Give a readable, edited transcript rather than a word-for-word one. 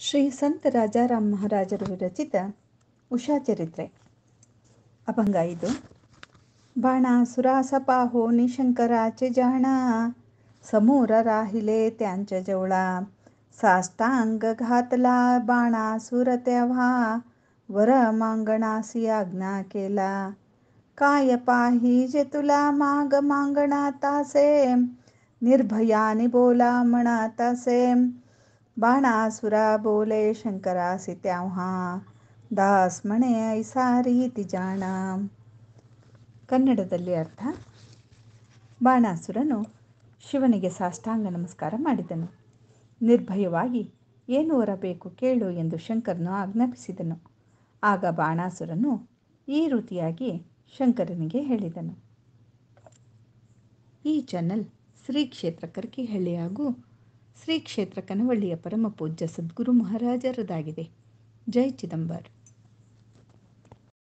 ಶ್ರೀ ಸಂತ ರಾಜಾರಾಮ್ ಮಹಾರಾಜರು ವಿರಚಿತ ಉಷಾ ಚರಿತ್ರೆ ಅಭಂಗ 5. बाणासुरासपाहो निशंकराचे जाणा समोर राहिले त्यांच्या जवळा साष्टांग घातला बाणासुर तेव्हा वर मागणासी आज्ञा केला काय पाहिजे तुला माग मागणातासे निर्भयाने बोला म्हणतासे बाणासुरा बोले शंकरासी तेव्हा दास म्हणे ऐसा ರೀತಿ ಜಾಣ. ಕನ್ನಡದಲ್ಲಿ ಅರ್ಥ: ಬಾಣಾಸುರನು ಶಿವನಿಗೆ ಸಾಷ್ಟಾಂಗ ನಮಸ್ಕಾರ ಮಾಡಿದನು. ನಿರ್ಭಯವಾಗಿ ಏನು ಹೊರಬೇಕು ಕೇಳು ಎಂದು ಶಂಕರನು ಆಜ್ಞಾಪಿಸಿದನು. ಆಗ ಬಾಣಾಸುರನು ಈ ರೀತಿಯಾಗಿ ಶಂಕರನಿಗೆ ಹೇಳಿದನು. ಈ ಚಾನಲ್ ಶ್ರೀ ಕ್ಷೇತ್ರ ಕರ್ಕಿಹಳ್ಳಿ ಹಾಗೂ ಶ್ರೀ ಕ್ಷೇತ್ರ ಕನವಳ್ಳಿಯ ಪರಮ ಪೂಜ್ಯ ಸದ್ಗುರು ಮಹಾರಾಜರದಾಗಿದೆ. ಜೈ ಚಿದಂಬರ್.